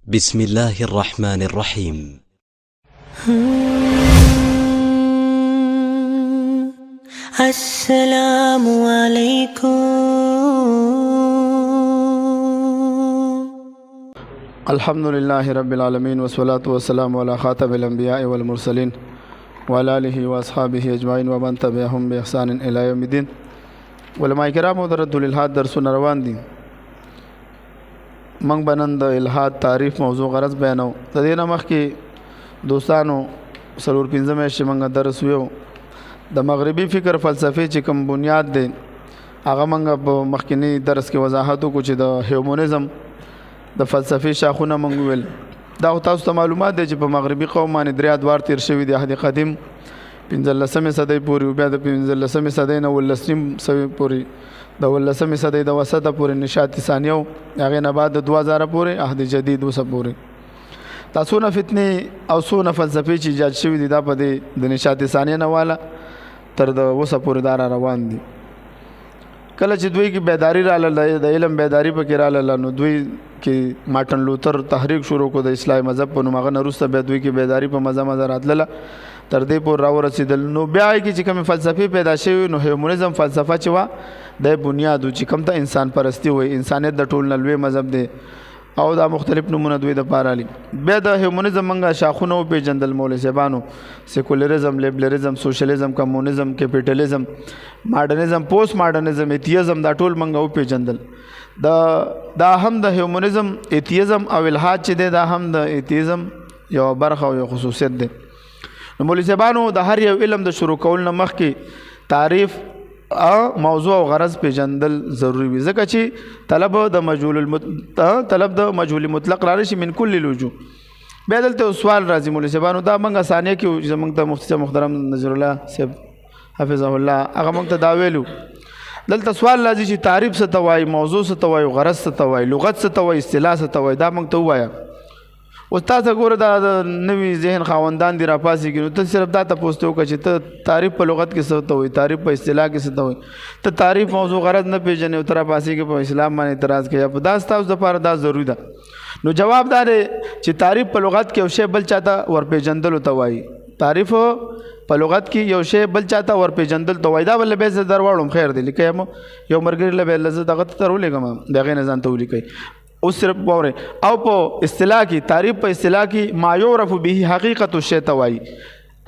بسم الله الرحمن الرحيم. السلام عليكم. الحمد لله رب العالمين والصلاة والسلام على خاتم الأنبياء والمرسلين وعلى آله وأصحابه أجمعين ومن تبعهم بإحسان إلى يوم الدين. علماء کرام درد الالحاد درسونه روان دي. موږ بنن د الحاد تعریف موضوع غرض بیانو. د دې نه مخکې دوستانو څلور پنځه میاشتې موږ درس ویو د مغربي فکر فلسفې چې کوم بنیاد دی هغه موږ په مخکینی درس کې وضاحت وکړو چې د هیومنزم د فلسفي شاخونه موږ ویل. دا تاسو ته معلومات دی چې په مغربي قوم باندې درې ادوار تیر شوي دي. عهد قدیم 15مې صدۍ پورې او بیا د 15مې صدۍ نه 19مې صدۍ پورې د 19مې صدۍ د وسطه پورې نشاط ثانیه او هغې نه بعد د 2000 پورې عهد جدید اوسه پورې دا څونه فتنې او څونه فلسفې چې ایجاد شوي دي دا په دې د نشاط ثانیه نه واله تر د اوسه پورې دا را روان دي. کله چې دوی کې بیداری راغله د علم بیداری پکې راغله نو دوی کې مارټن لوتر تحریک شروع کړو د اسلامي مذهب په نوم. هغه نه وروسته بیا دوی کې بیداری په مزه راتلله تر دې پورې راورسېدل. نو بیا کې چې کومې فلسفې پیدا شوي نو هیومنزم فلسفه چې وه د بنیاد چې کوم ته انسان پرستی وایي انسانیت د ټول نه لوی مذهب دی او دا مختلف نمونه دوی د پاره لري. بیا د هیومنزم موږ شاخونه وپېژندل مولوي صاحبانو: سیکولرزم، لیبرلیزم، سوشلیزم، کمونیزم، کیپیټلیزم، ماډرنیزم، پوسټ ماډرنیزم، ایتیزم. دا ټول موږ وپېژندل. دا هم د هیومنزم ایتیزم او الحاد چې دی دا هم د ایتیزم یو برخه او یو خصوصیت دی. نو مولوي صاحبانو د هر یو علم د شروع کول نه مخکې تعریف او موضوع او غرض پیژندل ضروری وي ځکه چې طلب د مجهول مطلق را شي من کل الوجوه. بیا دلته سوال راځي مولوي صاحبانو دا موږ ثانیه کې زموږ ته مفتي محترم نظر الله صاحب حفظه الله هغه موږ ته دا ویلو. دلته سوال راځي چې تعریف څه ته وایي، موضوع څه ته وایي، غرض څه ته وایي، لغت څه ته وایي، اصطلاح څه ته وایي. دا موږ ته ووایه. اوس تاسو ګوره دا د نوي ذهن خاوندان دي راپاسېږي نو ته صرف دا تپوس ته وکړه چې ته تعریف په لغت کې څه ته وایي، تعریف په اصطلاح کې څه ته وایي. ته تعریف موضوع غرض نه پېژنې او ته راپاسېږي په اسلام باندې اعتراض کوي. په دا ستاسو دپاره دا ضروري ده. نو جواب دا دی چې تعریف په لغت کې یو شی بل چاته ورپېژندلو ته وایي. تعریف په لغت کې یو شی بل چاته ورپېژندل ته وایي. دا بل به زه در واړم خیر دی لیکم یو مرګري له به زه دغه ته ورولېږم د هغې نه ځان ته ولیکئ. اوس صرف واورئ. او په اصطلاح کې تعریف په اصطلاح کې ما یعرف به حقیقت الشی ته وایي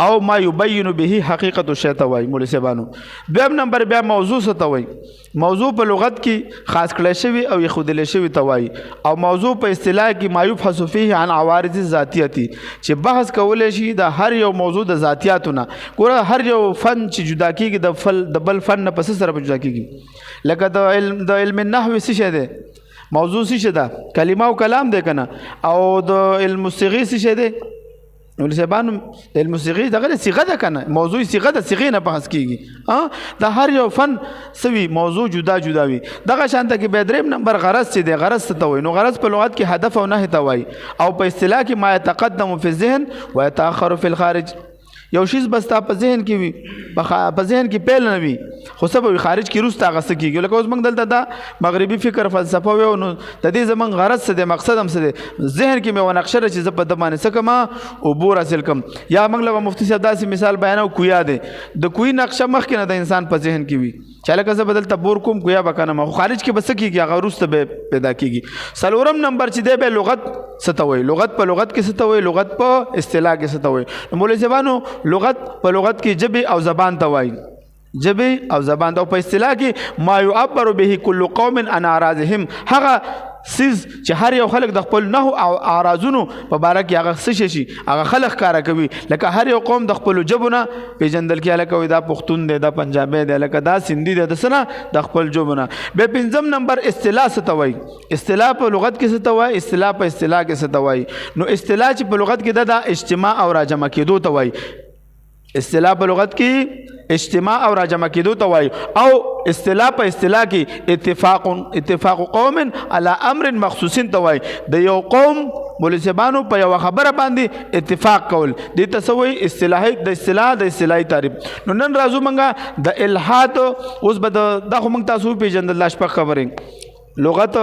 او ما یبین به حقیقت الشی ته وایي مولوي صاحبانو. دویم نمبر بیا موضوع څه ته وایي. موضوع په لغت کې خاص کړی شوي او ایښودلی شوي ته وایي. او موضوع په اصطلاح کې ما یبحث فیه عن عوارض ذاتیتي چې بحث کولی شي د هر یو موضوع د ذاتیاتو نه. ګوره هر یو فن چې جدا کېږي د بل فن نه په څه سره به جدا کېږي. لکه د علم النحو څه شی دی؟ موضوع څه ده؟ کلمه او کلام دی کنه. او د علم الصیغې څه شی دی؟ نو صاحبانو د علم الصیغې دغه صیغه ده کنه. موضوع صیغه ده، صیغې نه بحث کیږي. د هر یو فن سوي موضوع جدا جدا وي. دغه شانته کې به دریم نمبر غرض څه دی؟ غرض څه ته وایي؟ نو غرض په لغت کې هدف او نهي ته وایي. او په اصطلاح کې ما يتقدم في الذهن ويتأخر في الخارج. یو شیز بس تا په ذهن کې وي، په ذهن کې پیل نه وي خو څه به وي خارج کې وروسته هغه څه کېږي. لکه اوس موږ دلته دا مغربي فکر فلسفه ویو نو د دې زموږ غرض څه دی، مقصد هم څه دی. ذهن کې مې یوه نقشه ده چې زه په ده باندې څه کړم اوبو حاصل کړم. یا موږ له مفتي صاحب داسې مثال بیانوو کویا دی. د کوی نقشه مخکې نه د انسان په ذهن کې وي چې لکه زه به دلته بور کوم کویا به کنم خو خارج کې به څه کېږي هغه وروسته به پیدا کېږي. څلورم نمبر چې دی بیا لغت څه ته وایي. لغت په لغت کې څه ته وایي، لغت په اصطلاح کې څه ته وایي. نو مولوي صاحبانو لغت په لغت کې ژبې او زبان ته وایي. ژبې او زبان ته. او په اصطلاح کې ما يعبر به كل قوم عن اعراضهم. هغه سیز چې هر یو خلک د خپل نحو او اعراضونو په باره کې هغه څه شي هغه خلک ښکاره کوي. لکه هر یو قوم د خپلو ژبو نه پېژندل کېږي. لکه وایي دا پښتون دی، دا پنجابی دی، لکه دا سندي دی، د څه نه د خپل ژبو نه. بیا پنځم نمبر اصطلاح څه ته وایي. اصطلاح په لغت کې څه ته وایي، اصطلاح په اصطلاح کې څه ته وایي. نو اصطلاح چې په لغت کې ده دا اجتماع او راجمع کېدو ته وایي. اصطلاح په لغت کې اجتماع او راجمع کېدو ته وایي. او اصطلاح په اصطلاح کې اتفاق قوم على امر مخصوص ته وایي. د یو قوم مولوي صاحبانو په یوه خبره باندې اتفاق کول دې ته څه وایي؟ اصطلاحي د اصطلاحي تعریف. نو نن راځو موږ د الحاد. اوس به دا خو موږ تاسو وپېژندل دا شپږ خبرې. لغت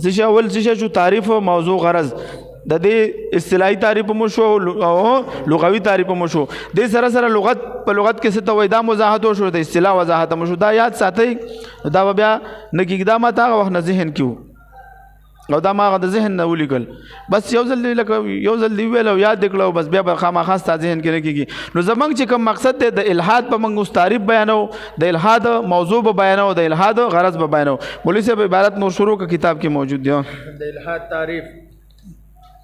څه اول څه شو تعریف او موضوع غرض د دې اصطلاحي تعریف مو شو او لغوي تعریف مو شو د سره سره لغت په لغت کې څه ته وای دا وضاحت شو د اصطلاح وضاحت مو شو دا یاد ساتي دا بیا نه کېږي ما تا وخت نه ذهن کیو او دا ما د ذهن نه ولیکل بس یو ځل لکه یو ځل دی ویل او یاد کړو بس بیا خامخا ستا ذهن کې نه کېږي نو زمونږ چې کوم مقصد دی د الحاد په موږ اوس تعریف بیانو د الحاد موضوع به بیانو د الحاد غرض به بیانو مولوی صاحب عبارت نور شروع کا کتاب کې موجود دی د الحاد تعریف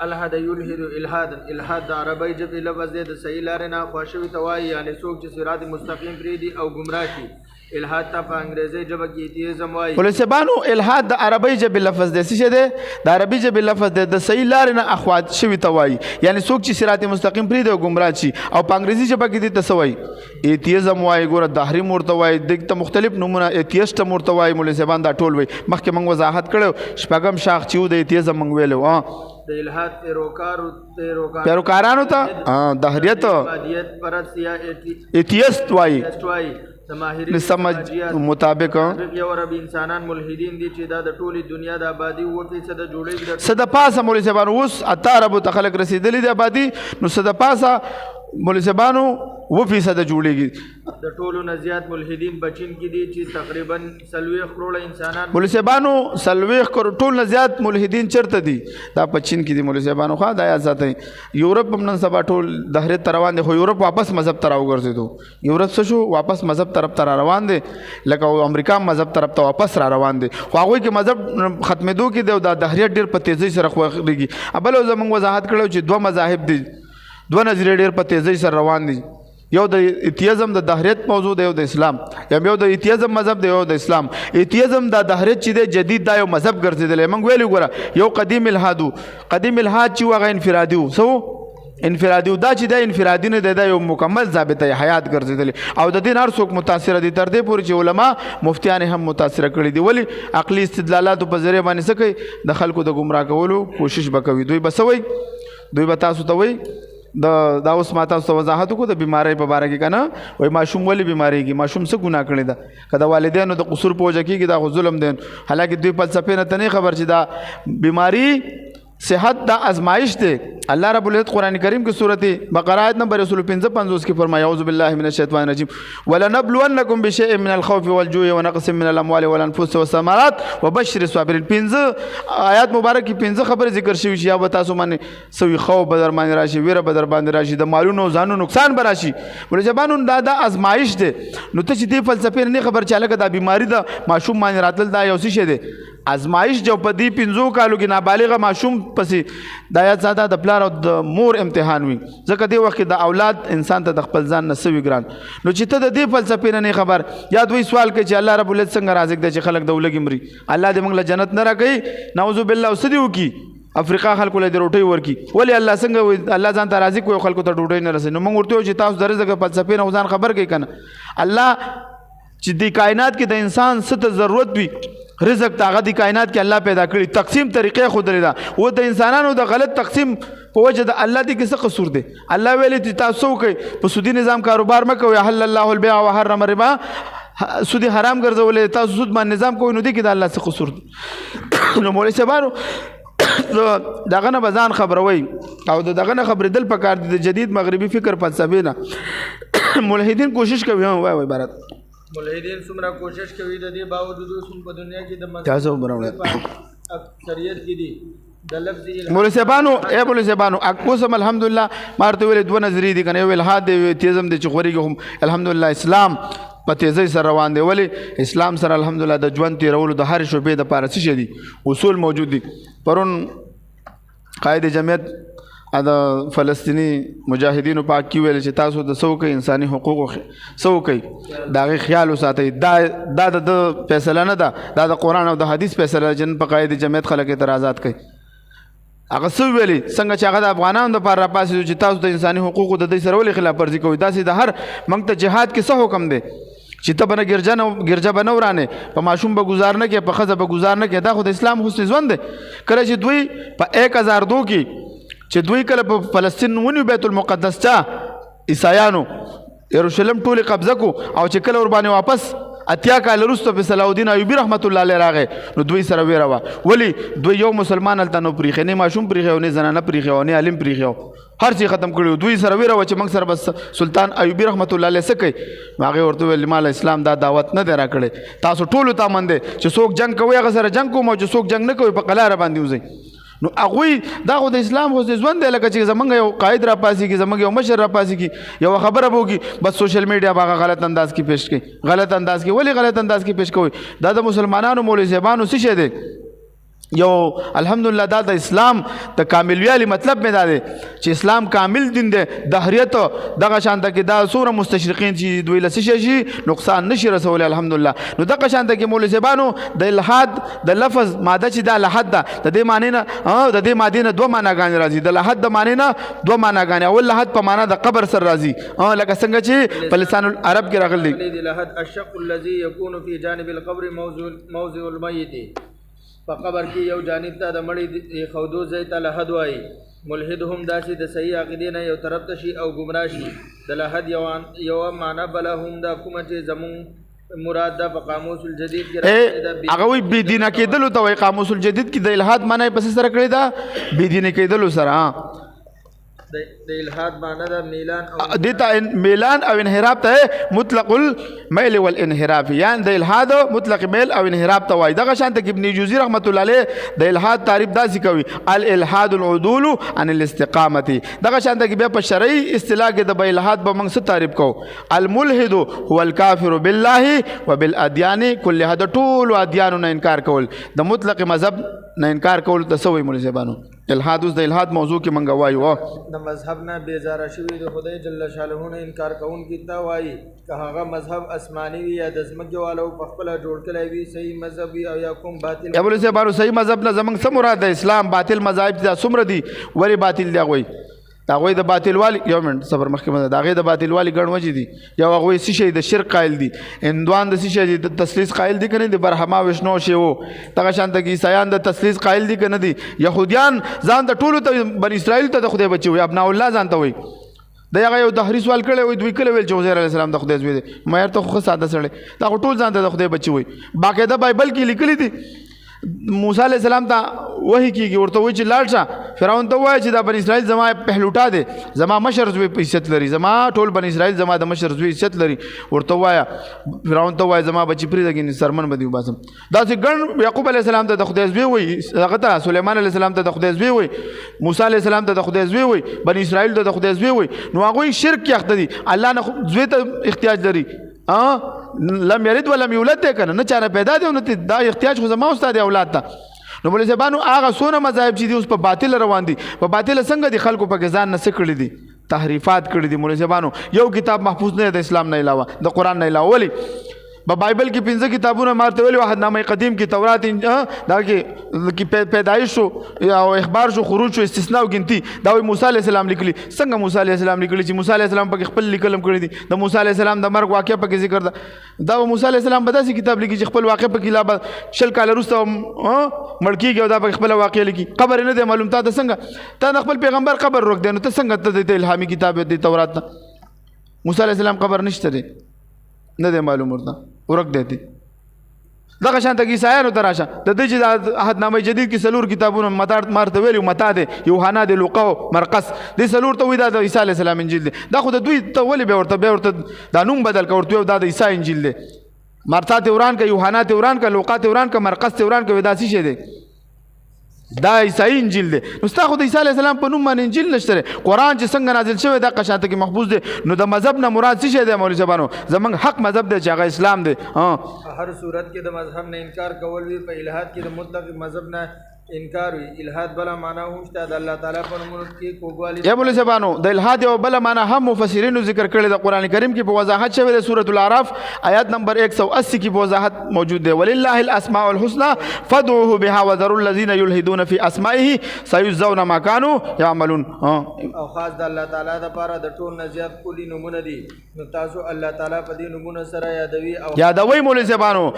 الحاد یلحد الحاد د عربی ژبې لفظ دی د صحیح لارې نه خواشوي ته وایي یعنی څوک چې صراط مستقیم پرېږدي او ګمراه شي الحاد ته په انګریزي ژبه کې ایتیزم وایي پولیسبانو الحاد د عربی ژبې لفظ دی څه دی د عربي ژبې لفظ دی د صحیح لارې نه اخوات شوي ته وایي یعنی څوک چې صراط مستقیم پرېږدي او ګمراه شي او په انګریزي ژبه کې دې ته څه وایي ایتیزم وایي ګوره تحریم ورته وایي دغه مختلف نومونه ایتیسټ ورته وایي مولویان دا ټول وایي مخکې موږ وضاحت کړو شپږم شاخ چې د ایتیزم موږ ویلو د الحاد پیروکارانو ته دهریت پرست یا ایتیسټ وایي سمجھ مطابق یو رب انسانان ملحدین دي چې دا د ټولي دنیا د آبادی وکړي د جوړېږي صد پاسه مولوی صاحب اوس اته رب تخلق رسیدلی د آبادی نو صد پاسه مولوی صاحبانو 2% جوړېږي د ټولو نه زیات ملحدین بچین کې دي چې تقریبا 40 کروڑ انسانان مولوی صاحبانو 40 کروڑ ټول نه زیات ملحدین چرته دي دا پچین کې دي مولوی صاحبانو خا دا یاد ساتي یورپ هم نن سبا ټول دهریت روان دي خو یورپ واپس مذهب ته راوګرځېدو یورپ څه شو واپس مذهب طرف ته روان دي لکه امریکا مذهب طرف ته واپس را روان دي خو هغوی کې مذهب ختمېدو کې دی دا دهریت ډېر په تیزۍ سره خوښېږي بل زموږ وضاحت کړو چې 2 مذاهب دي 2 نظریې ډېر په تیزۍ سره روان دي یو د ایتیزم د دهریت موضوع دی یو د اسلام یو د ایتیزم مذهب دی یو د اسلام ایتیزم د دهریت چې دی جدید دا یو مذهب ګرځېدلی موږ ویلي ګوره یو قدیم الحاد چې هغه انفرادي و څه انفرادي دا چې دی انفرادي نه دی دا یو مکمل ضابطه حیات ګرځېدلی او د دین هر څوک متاثره دي تر دې پورې چې علما مفتیان هم متاثره کړي دي ولې عقلي استدلالاتو په ذریعه باندې څه کوي د خلکو د ګمراه کولو کوشش به کوي دوی به څه وایي دوی به تاسو ته وایي دا اوس ما تاسو ته وضاحت وکړو د بیماری په باره کې کنه وای ماشوم ولې بیماریږي ماشوم څه ګناه کړی ده که د والدینو د قصور په وجه کېږي دا خو ظلم دی حالانکه دوی فلسفې نه ته نه خبر چې دا بیماری صحت دا ازمائش دی الله رب العزت قرآن کریم کی صورت بقرہ آیت نمبر 155 کی فرمایا اعوذ باللہ من الشیطان الرجیم ولنبلونکم بشیء من الخوف والجوع ونقص من الاموال والانفس والثمرات وبشر الصابرین 15 آیات مبارک کی 15 خبر ذکر شوی چې یا تاسو باندې سوي خوف بدر باندې راشي ویره بدر باندې راشي د مالونو ځانو نقصان به راشي ولې زبانو دا ازمائش دی نو ته چې دی فلسفې نه خبر چاله دا بیماری دا ماشوم باندې راتل دا یو څه دی ازمائش جو په دې 15 کالو کې نابالغ ماشوم پسې د آیات زاده د پلار او د مور امتحان وي ځکه دې وخت د اولاد انسان ته د خپل ځان نه سوي ګران نو چې ته د دې فلسفې نه خبر یا دوی سوال کوي چې الله رب العزت څنګه رازق دی چې خلک د ولګي مري الله دې موږ له جنت نه راکړي نعوذ بالله وسدي وکي افریقا خلکو له روټي ورکی ولی الله څنګه الله ځان ته رازق وي خلکو ته ډوډۍ نه رسي نو موږ ورته چې تاسو د رزق فلسفې نه ځان خبر کوي کنه الله چې د کائنات کې د انسان ست ضرورت وي رزق تاغه د کائنات کې الله پیدا کړی تقسیم طریقې خود لري دا و د انسانانو د غلط تقسیم په وجه د الله دې کې څه قصور دی الله ویلي چې تاسو کوي په سودی نظام کاروبار مکوئ حل الله البيع وحرم الربا سودی حرام ګرځولې تاسو سود باندې نظام کوئ نو دې کې د الله څه قصور دی نو مولوی صاحب دغه نه بزان خبروي او دغه نه خبرې دل پکار دي د جدید مغربي فکر فلسفې نه ملحدین کوشش کوي وای عبارت ملحدین څومره کوشش کوي د دې باوجود اوس په دنیا کې د تاسو برابر اکثریت کې دي د لفظ مولوی صاحبانو اکوسم الحمدلله مارته ویل 2 نظری دي کنه ویل حد تیزم دي چخوري هم الحمدلله اسلام په تیزی سره روان دی ولی اسلام سره الحمدلله د ژوند تیرولو د هر شوبې د پاره څه دي اصول موجود دي پرون قائد جمعیت دا فلسطینی مجاهدینو پاک کی ویل چې تاسو د څوک انساني حقوق څوک دا خیال وساتئ دا د فیصله نه ده دا د قران او د حدیث فیصله جن په قائد جمعیت خلک اعتراضات کوي هغه څو ویلي څنګه چې هغه د افغانانو د پر راپاسې چې تاسو د انساني حقوقو د دې سره ولې خلاف ورزي کوي داسې د هر موږ ته جهاد کې څه حکم دی چې ته بنه ګرجا بنه ورانه په ماشوم به گزار نه کې په خزه به گزار نه کې دا خو د اسلام حسن ژوند دی کله چې دوی په 1002 کې چې دوی کله په فلسطین ونیو بیت المقدس چا عیسایانو یروشلم ټول قبضه کو او چې کله ور باندې واپس اتیا کال وروسته په صلاح الدین ایوبی رحمت الله علیه راغی نو دوی سره ویره وا ولی دوی یو مسلمان هلته نو پریخي نه ماشوم پریخي نه زنانه پریخي نه عالم پریخي هر څه ختم کړو دوی سره ویره و چې موږ سره بس سلطان ایوبی رحمت الله علیه سکه هغه ورته ویل مال اسلام دا دعوت نه درا کړي تاسو ټول ته مند چې څوک جنگ کوي هغه سره جنگ کوم او چې څوک جنگ نه کوي په قلاره باندې وځي نو هغه دا خو د اسلام خو ځوند دی لکه چې زمونږ یو قائد را پاسي کی زمونږ یو مشر را پاسي کی یو خبره وږي بس سوشل میډیا باغه غلط انداز کې پیش کړي غلط انداز کې ولی غلط انداز کې پیش کوي دا د مسلمانانو مولوی صاحبانو څه شه دي یو الحمدلله دا د اسلام د کاملیالي مطلب مې دا دی چې اسلام کامل دین دی دهریت دغه شانته کې دا څومره مستشرقین چې دوی لسی شي نقصان نشي رسول الحمدلله نو دغه شانته کې مولوی صاحبانو د الحاد د لفظ ماده چې دا لحد ده د دې معنی نه د دې ماده نه دوه معناګانې راځي د لحد د معنی نه دوه معناګانې اول لحد په معنا د قبر سره راځي لکه څنګه چې په لسان العرب کې راغلي لحد الشق الذي يكون في جانب القبر موضع الميت په قبر کې یو جانب ته د مړي خودو ځای ته لحد وایي ملحد هم داسې د صحیح عقیدې نه یو طرف ته شي او ګمراه شي د لحد یو معنا بله هم دا کومه چې زمونږ مراد ده په قاموس الجدید کې هغه وایي بېدینه کېدلو ته وایي قاموس الجدید کې د الحاد معنی یې پسې سره کړې ده بېدینه کېدلو سره د الحاد معنی ده میلان او دیتا میلان او انحراف ته مطلق المیل والانحراف یعنی د الحاد مطلق میل او انحراف ته وایي دغه شانته کې ابن جوزی رحمت الله علیه د الحاد تعریف داسې کوي الالحاد العدول عن الاستقامه دغه شانته کې بیا په شرعي اصطلاح کې د الحاد به موږ څه تعریف کوو الملحد هو الكافر بالله وبالاديان كلها د ټول ادیانو نه انکار کول د مطلق مذهب نه انکار کول ته سوې مولوی صاحبانو الحاد اوس د الحاد موضوع کې منګه وایو د مذهب نه بیزاره شوي د خدای جل شانه نه انکار کوونکي ته وایي که هغه مذهب آسماني وي یا د ځمکې والو په خپله جوړ کړی وي صحیح مذهب وي او یا کوم باطل یا مولوی صاحبانو صحیح مذهب نه زموږ څه مراد د اسلام باطل مذاهب دا څومره دي ولې باطل دی هغوی د هغوی د باطل والي یو منټ صبر مخکې مده د هغې د باطل والي ګڼ وجې دي یو هغوی څه شی د شرک قایل دي هندوان د څه شی د تثلیث قایل دي که نه دي برهما وشنو شیو دغه شانته کې عیسایان د تثلیث قایل دي که نه دي یهودیان ځان د ټولو ته بني اسرائیل ته د خدای بچي وي ابناء الله ځان ته وایي د هغه یو دهري سوال کړی وي دوی کله ویل چې عزیر علیه السلام د خدای زوی دی میر ته خو ښه ساده سړی دا خو ټول ځان ته د خدای بچي وایي باقاعده بایبل کې لیکلي دي موسی علیہ السلام ته وحی کیږي ورته وایي چې لاړ شه فرعون ته وایي چې دا بني اسرائیل زما پهلوټا دی زما مشر زوی په عزت لري زما ټول بني اسرائیل زما د مشر زوی عزت لري ورته وایه فرعون ته وایي زما بچي پرېږده کې سرمن به دې وباسم داسې ګڼ یعقوب علیه السلام ته د خدای زوی وایي هغه ته سلیمان علیه السلام ته د خدای زوی وایي موسی علیه السلام ته د خدای زوی وایي بني اسرائیل ته د خدای زوی وایي نو هغوی شرک کې اخته دي الله نه زوی ته احتیاج لري لم یلد ولم یولد دی که نه چاره پیدا دی نو دا احتیاج خو زما استاد اولاد ته نو مولوی صاحبانو هغه څونه مذاهب چې دي اوس په باطل روان دي په باطل څنګه دي خلکو په ځان نه څه کړي دي تحریفات کړي دي مولوی صاحبانو یو کتاب محفوظ نه د اسلام نه علاوه د قرآن نه علاوه ولې په بایبل کې 15 کتابونه مارته ویلي عهدنامه قدیم کې تورات دا کې پیدایش شو او اخبار شو خروج شو استثناء او ګنتی دا وی موسی علیه السلام لیکلي څنګه موسی علیه السلام لیکلي چې موسی علیه السلام په خپل لیکلم کړی دي د موسی علیه السلام د مرګ واقعه په ذکر ده دا موسی علیه السلام په داسې کتاب لیکي چې خپل واقعه په کې لا شل کال وروسته مړ کېږي او دا په خپل واقعه لیکي قبر نه دی معلوم تا څنګه تا د خپل پیغمبر قبر روک دی نو ته څنګه ته الهامي کتاب دی تورات ته موسی علیه السلام قبر نشته دی نه دی معلوم ورته ورک دی دغه شانته کې عیسایانو ته راشه د دې چې د عهدنامه جدید کې څلور کتابونه مارته ویلي متا دی یوحنا دی لوقا او مرقس دې څلور ته وایي دا د عیسی علیه السلام انجیل دی دا خو د دوی ته ولې بیا ورته دا نوم بدل کړ ورته دا د عیسی انجیل دی مرتا ته وران که یوحنا ته وران که لوقا ته وران که مرقس ته وران که دا څه شی دی دا عیسی انجیل دی نو ستا خو د عیسی علیه السلام په نوم باندې انجیل نشته دی قرآن چې څنګه نازل شوی دا قشانته کې محفوظ دی نو د مذهب نه مراد څه شی دی مولوي صاحبانو زموږ حق مذهب دی چې هغه اسلام دی هر صورت کې د مذهب نه انکار کول وي په الحاد کې د مطلق مذهب نه انکار وي الحاد بلا معنا هم شته د الله تعالی په نومونو کې کوګوالي یا مولوي صاحبانو د الحاد یو بل معنا هم مفسرینو ذکر کړی د قران کریم کې په وضاحت شوی د سورۃ الاعراف آیات نمبر 180 کې په وضاحت موجود دی ولله الاسماء الحسنى فادعوه بها وذروا الذين يلحدون في اسمائه سيجزون ما كانوا يعملون او خاص د الله تعالی د لپاره د ټول نه زیات کلی نمونه دي نو تاسو الله تعالی په دې نمونه سره یادوي او یادوي مولوي صاحبانو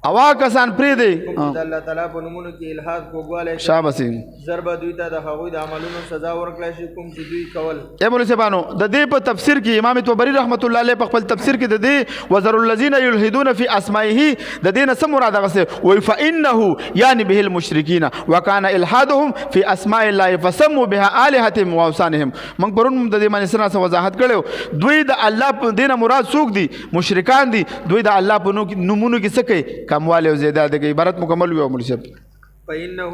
اوا کسان پری دی کوم چې د الله تعالی په نومونو کې الحاد کوګواله شاباسي ضرب دوی ته د هغوی د عملونو سزا ورکړل شي کوم چې دوی کول. اے مولوی صاحبانو د دې په تفسیر کې امام طبری رحمت الله علیه په خپل تفسیر کې د دې وذر الذین یلحدون فی اسمائه د دې نه څه مراد غسه وی فانه یعنی به المشرکین وکانه الحادهم فی اسماء الله فسموا بها الهتهم واوثانهم. من پرون د دې باندې سره وضاحت کړو دوی د الله په دینه مراد څوک دي مشرکان دي دوی د الله په نومونو کې څه کوي کمواله او زیاده د عبارت مکمل وي مولوی صاحب. فإنه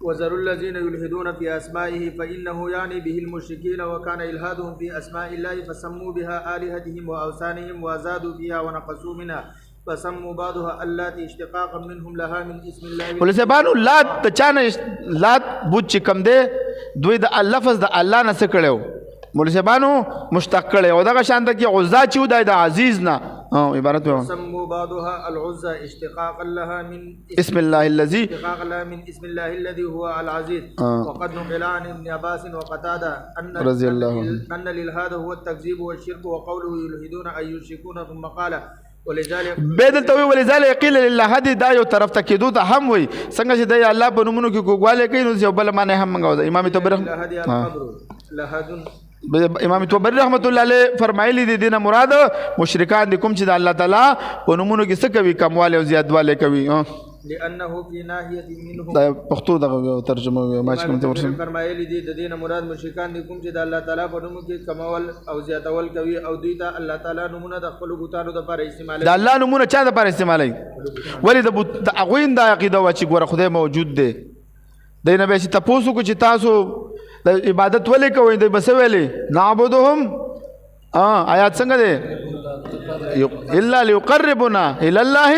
وذر الذين يلحدون في أسمائه فإنه يعني به المشركين وكان إلحادهم في أسماء الله فسموا بها آلهتهم وأوثانهم وزادوا فيها ونقصوا منها فسموا بعضها اللات اشتقاقا منهم لها من اسم الله. مولوی صاحبانو لات چانه لات بوت چې کم دی دوی د لفظ د الله نه څه کړو مولوی صاحبانو مشتق کړي او دغه شان د عزا چې د عزیز نه عبارت و سموا بعضها العزى اشتقاقا لها من اسم الله الذي اشتقاقا لها من اسم الله الذي هو العزيز. وقد نقل عن ابن عباس وقتادة رضي الله عنه أن الإلحاد هو التكذيب والشرك وقوله يلحدون أي يشركون ثم قال ولذلك بدل توي ولذلك قيل لله هدي دا یو طرف ته کېدو ته هم وي څنګه چې د الله په نومونو کې کوګواله کوي نو یو بل معنی هم منغو امام طبری رحمت الله علیه فرمایلی دي دینه مراد مشرکان دي کوم چې د الله تعالی په نومونو کې څه کوي کمواله او زیاتواله کوي لانه في ناحيه منهم دا پښتو د ترجمه ما چې کوم ته ورسم فرمایلی دي د دینه مراد مشرکان دي کوم چې د الله تعالی په نومو کې کمول او زیاتول کوي او دوی ته الله تعالی نومونه د خپل بوتانو د لپاره استعمالوي د الله نومونه چا د لپاره استعمالوي ولی د اغوین د عقیده و چې ګوره خدای موجود دی د نبی چې تاسو کو چې تاسو د عبادت ولې کوئ د بس ویلې نعبدهم آیات څنګه ده الا ليقربنا الى الله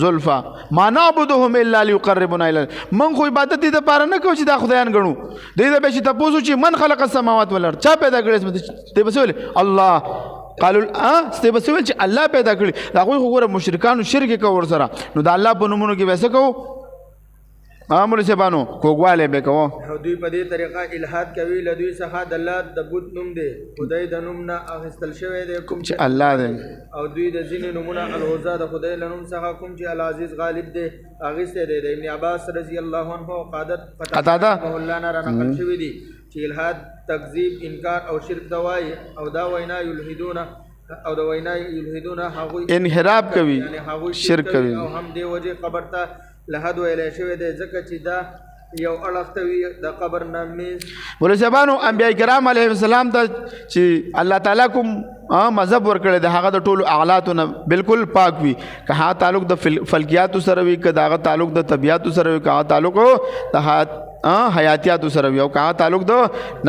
زلفا ما نعبدهم الا ليقربنا الى من خو عبادت دې لپاره نه کوي چې دا خدایان غنو دې به چې تاسو چې من خلق السماوات والارض چا پیدا کړی دې بس ویلې الله قالوا دې بس ویل چې الله پیدا کړی دا خو ګوره مشرکانو شرک کوي سره نو د الله په نومونو کې وسه کوو مولوی صاحبانو کوګواله به کوو دوی په دې طریقه الحاد کوي لدوی څخه د الله د بت نوم دی خدای د نوم نه اخیستل شوی دی کوم چې الله دی او دوی د ځینې نومونه العزا د خدای له نوم څخه کوم چې العزیز غالب دی اخیستی دی د ابن عباس رضی الله عنه قتاده الله نه را نقل شوی دی چې الحاد تکذیب انکار او شرک دوای او دا وینا یلحدون او دا وینا یلحدون هغوی انحراف کوي شرک کوي او هم دی وجه قبر ته لحد ویلی شوی دی ځکه چې دا یو اړخته وي د قبر نه میز. مولوی صاحبانو انبیاء کرام علیهم السلام ته چې الله تعالی کوم مذهب ورکړی د هغه د ټولو اعلاتو نه بالکل پاک وي که هغه تعلق د فلکیاتو سره وي که د هغه تعلق د طبیعاتو سره وي که هغه تعلق د حیاتیاتو سره وي او که هغه تعلق د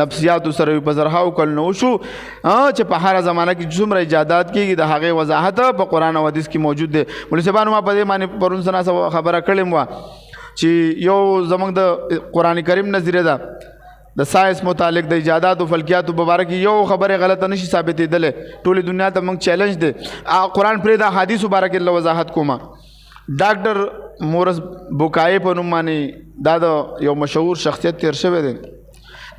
نفسیاتو سره وي په زرهاو کلونو وشو چې په هره زمانه کې څومره ایجادات کېږي د هغې وضاحت په قرآن او حدیث کې موجود دی. مولوی صاحبانو ما په دې باندې پرون څه خبره کړې وه چې یو زموږ د قرآن کریم نظریه ده د ساینس متعلق د ایجادات او فلکیات مبارک یو خبره غلطه نشي ثابتېدلې ټولې دنیا ته موږ چیلنج دی قرآن پرې د حدیث مبارک الله وضاحت کومه ډاکټر مورس بوکای په نوم باندې دا د یو مشهور شخصیت تیر شوی دی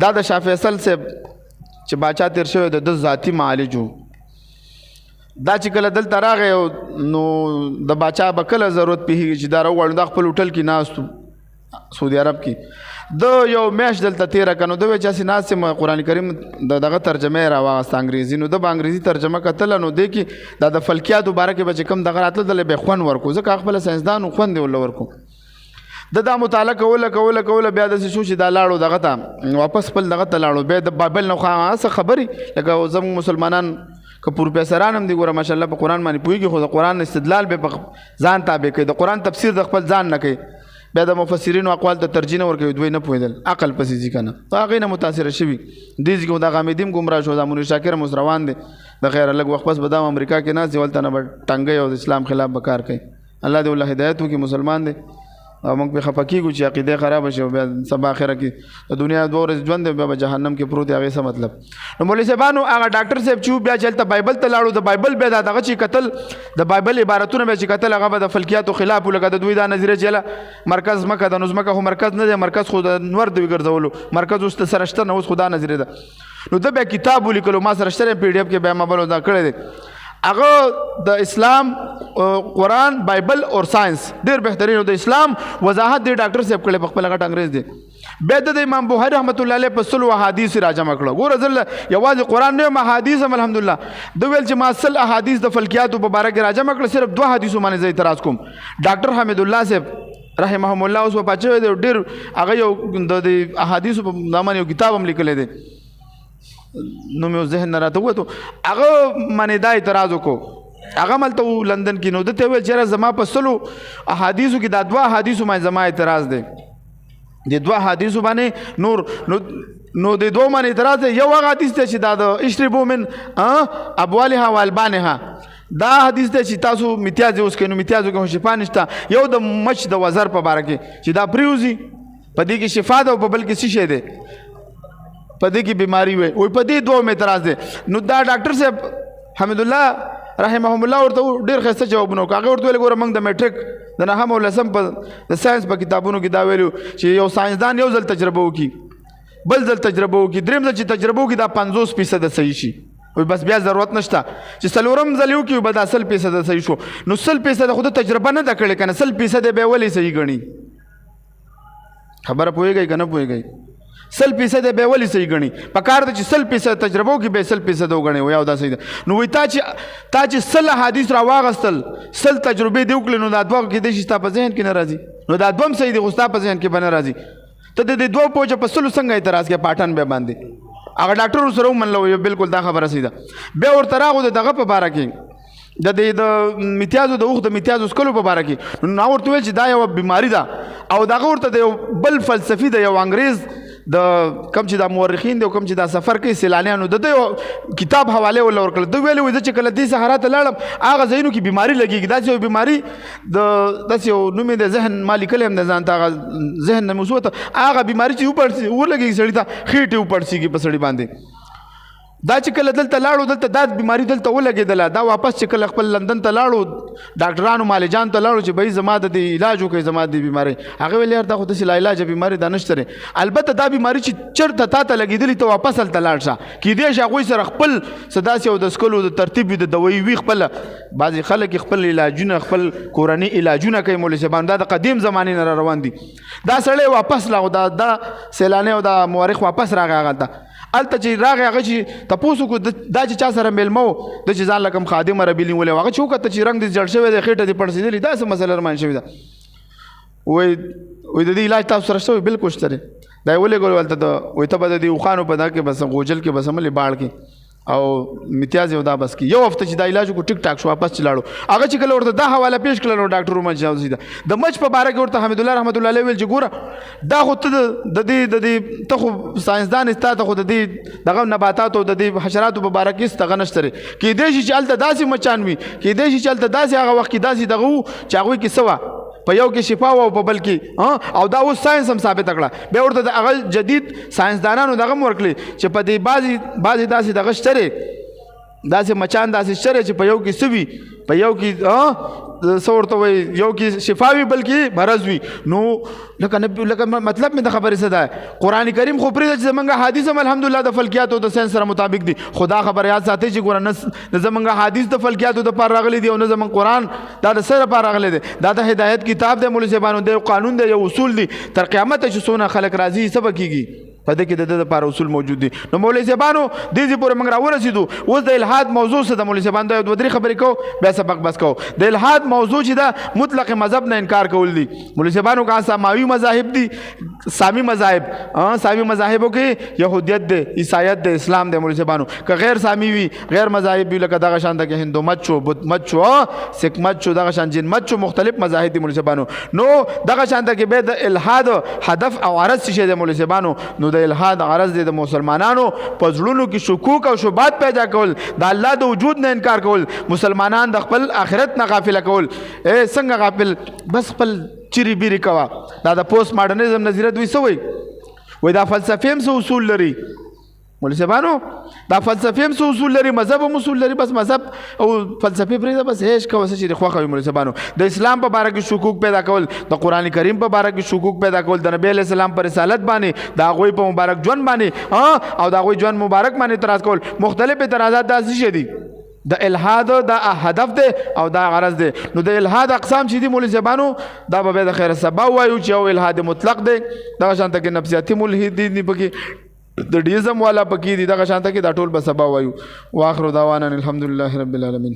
دا د شاه فیصل صاحب چې باچا تیر شوی دی د ذاتی معالجو دا چې کله دلته راغی نو د باچا به کله ضرورت پیږي چې دا راوغواړو دا خپل هوټل کې ناست سعودي عرب کې د یو میاشت دلته تیره کړه نو د وایي چې هسې ناست یم قرآن کریم د دغه ترجمه یې راواغسته انګریزي نو د به انګریزي ترجمه کتله نو دی کې دا د فلکیاتو باره کې به چې کوم دغه راتله دله به خوند ورکو ځکه هغه خپله ساینسدان خوند یې ورله ورکو دا مطالعه کوله بیا داسې شو چې دا لاړو دغه ته واپس خپل دغه ته لاړو بیا د بایبل نه څه خبرې لکه زموږ مسلمانان که پروفیسران هم دي ګوره ماشاءالله په قرآن باندې پوهېږي خو د قرآن استدلال به په ځان تابع کوي د قرآن تفسیر د خپل ځان نه کوي بیا د مفسرینو اقوال ته ترجیح نه ورکوي دوی نه پوهېدل عقل پسې ځي که نه هغې نه متاثره شوي دې ځکه خو دغه حمیدي هم ګمراه شو دا منیر شاکر هم اوس روان دی د خیره لږ وخت پس به دا امریکا کې ناست دی هلته نه به ټنګی او د اسلام خلاف به کار کوي الله دې والله هدایت وکړي مسلمان دی او موږ پې خفه کېږو چې عقیده خرابه شي او بیا سبا آخره کې د دنیا 2 ورځې ژوند دی بیا به جهنم کې پروت دی هغې څه مطلب نو مولوي صاحبانو هغه ډاکټر صاحب چې بیا چې هلته بایبل ته لاړو د بایبل بیا دغه چې کتل د بایبل عبارتونه بیا چې کتل هغه به د فلکیاتو خلاف و لکه د دوی دا نظریه چې مرکز ځمکه ده نو ځمکه خو مرکز نه دی مرکز خو د نور دوی ګرځولو مرکز اوس سره شته نه اوس خو دا نظریه ده نو ده بیا کتاب ولیکلو ما سره شته پی ډي اف کې بیا ما بل دا کړی دی هغه د اسلام قرآن بایبل او ساينس ډیر بهترین د اسلام وضاحت دی ډاکټر صاحب کړي په خپل غټ انګريز دی بیا د امام بخاری رحمت الله علیه په سلو احادیث راجمع کړو ګوره زل یوازې قرآن نه احادیث هم الحمدلله د ویل چې ما سل احادیث د فلکیات په باره کې راجمع کړل صرف 2 حدیثو باندې زه اعتراض کوم ډاکټر حمید الله صاحب رحمهم الله اوس په پچو دی ډیر هغه یو د احادیث په نامه یو کتاب هم لیکل دی نو مې ذهن نه راته وته هغه باندې دا اعتراض وکړو هغه ملته لندن کې نو دته ویل چې زما په سلو احادیثو کې دا 2 حدیثو باندې زما اعتراض دی د 2 حدیثو باندې نور نو د 2 باندې اعتراض دی یو هغه حدیث ته چې دا د اشربو من ابوالها والبانها دا حدیث ته چې تاسو امتیاز اوس کې نو امتیازو کې شفا نشته یو د مچ د وزر په باره کې چې دا پریوزي په دې کې شفا ده او په بل کې څه شی ده په دې کې بیماری وي او په دې 2 مې اعتراض دی نو دا ډاکټر صاحب حمید الله رحمهم الله ورته ډیر ښه جوابونه وکړه هغه ورته ویل ګوره موږ د میټریک د 9 او 10 په د ساينس په کتابونو کې دا ویلو چې یو ساينسدان یو ځل تجربه وکړي بل ځل تجربه وکړي دریم ځل چې تجربه وکړي دا 50% صحیح شي او بس بیا ضرورت نشته چې څلورم ځل یو کې به دا 100% صحیح شو نو 100% خود تجربه نه کړې کنه 100% به ولې صحیح غني خبره پوهیږي کنه پوهیږي 100% به ولې صحیح غني په کار ته چې 100% تجربه وکړي به 100% وګڼي او یا دا صحیح ده نو وای تا چې 100 حدیث را واغستل 100 تجربه دی وکړي نو دا 2 کې د شي په ذهن کې ناراضي نو دا 2 صحیح دي غوستا په ذهن کې بنه راضي ته د 2 پوجا په 100 څنګه اعتراض کې پاټن به باندې هغه ډاکټر سره ومنلو بالکل دا خبره صحیح ده بیا ورته راغو دغه په باره کې د امتیازو د وخت د امتیازو سکلو په باره کې نو ورته ویل چې دا یو بیماری ده او دغه ورته د یو بل فلسفي د یو انګريز د کم چې د مورخین دی کم چې د سفر کې سیلانیانو د کتاب حواله ول ورکړل دوی ویل چې کله دې سهارا ته لاړم هغه زینو کې بیماری لګیږي دا چې بیماری د داسې نومې د ذهن مالکل هم نه ځانته هغه ذهن نه مسوته هغه بیماری چې ورلګي سړی ته خېټه وپړسیږي په سړی باندې دا چې کله دلته لاړو دلته دا بیماری دلته ولګېدله دا واپس چې کله خپل لندن ته لاړو ډاکټرانو مالجان ته لاړو چې بھائی زما د علاج وکړئ زما د بیماری هغه ویل یار دا خو داسې لا علاج بیماری دا نشته دی البته دا بیماری چې چېرته تا ته لګېدلې ته واپس هلته لاړ شه کیدای شي هغوی سره خپل څه داسې او د څښلو د ترتیب وي د دوایي وي خپله بعضې خلک خپل علاجونه خپل کورني علاجونه کوي مولوي صاحبان دا د قدیم زمانې نه را روان دي دا سړی واپس لاغو دا سیلانی او دا مورخ واپس راغی هغه ته الته چې راغی هغه چې تاسو کو دا چې چا سره میلمو د چې ځان لکم خادم ربیلی ولې هغه چې وکړه چې رنگ دې جړ شوی د خېټه دې پړسېدلې دا څه مسله رمان شوی ده وای د دې علاج تاسو سره شوی بالکل شته دا ولې ګول ولته د وای ته بده دی خوانو په دا کې بس غوجل کې بس عملي باړ کې او امتیاز یو دا بس کې یو هفته چې دا علاج کو ټیک ټاک شو واپس چلاړو هغه چې کله ورته دا حواله پیش کړل ډاکټر رومن جاوزی دا د مچ په باره کې ورته حمید الله رحمت الله علیه ویل چې ګوره دا خو ته د دې ته خو ساينسدان استا ته خو د دې دغه نباتات او د دې حشراتو په باره کې ستغه نشته کې دې شي چې الته داسې مچان وي کې دې شي چې الته داسې هغه وخت کې داسې دغه چې هغه کې سوا په یو کې شفا او په بل کې او دا اوس ساينس هم ثابت کړه به ورته د هغه جدید ساينسدانانو دغه ورکړي چې په دې بعضي داسې دغه شته داسې مچان داسې شته چې په یو کې سوي په یو کې څورته وي یو کې شفاوي بلکې مرض وي نو لکه مطلب مې د خبرې څه ده قرآن کریم خو پرې چې زمونږ حدیث هم الحمدلله د فلکیاتو د ساينس سره مطابق دي خدا خبر یاد ساتي چې ګوره نه زمونږ حدیث د فلکیاتو د پر راغلي دي او نه زمونږ قرآن دا د سره پر راغلي دي دا د هدایت کتاب د مولوي صاحبانو د قانون د یو اصول دي تر قیامت چې څونه خلک راضي سبا کیږي په دې کې د لپاره اصول موجود دي نو مولوي صاحبانو دې پورې موږ راورسېدو اوس د الحاد موضوع څه د مولوي صاحبانو د دوه درې خبرې کو بیا سبق بس کو د الحاد موضوع چې دا مطلق مذهب نه انکار کول دي مولوي صاحبانو کا سماوي مذاهب دي سامي مذاهب سامي مذاهبو کې يهوديت دي عیسایت دي اسلام دي مولوي صاحبانو که غیر سامي وي غیر مذاهب وي لکه دغه شان د هندو مت شو بت مت شو سیک مت شو دغه شان جن مت شو مختلف مذاهب دي مولوي صاحبانو نو دغه شان د کې به د الحاد هدف او غرض شي د مولوي صاحبانو نو د الحاد غرض د مسلمانانو په زړونو کې شکوک او شبهات پیدا کول د الله د وجود نه انکار کول مسلمانان د خپل آخرت نه غافل کول څنګه غافل بس خپل چری بیری کوا دا د پوسټ ماډرنیزم نظریه دوی سوې وای دا فلسفه هم څه اصول لري مولوي صاحبانو دا فلسفه هم څه اصول لري مذهب هم اصول لري بس مذهب او فلسفه پرې بس هیڅ کوه چې د خوخه مولوي صاحبانو د اسلام په باره کې شکوک پیدا کول د قران کریم په باره کې شکوک پیدا کول د نبی علیہ السلام پر رسالت باندې دا غوي په مبارک ژوند باندې او دا غوي ژوند مبارک باندې اعتراض کول مختلف اعتراضات داسې شي دي د الحاد دا هدف دی او دا غرض دی. نو د الحاد اقسام چې دي مولوی صاحبانو دا به د خیر سبا وایو چې او الحاد مطلق دی دغه شانته کې نفسیاتي ملحد دي پکې د ډیزم والا پکې دي دغه شانته کې دا ټول به سبا وایو. واخر دعوانا الحمدلله رب العالمین.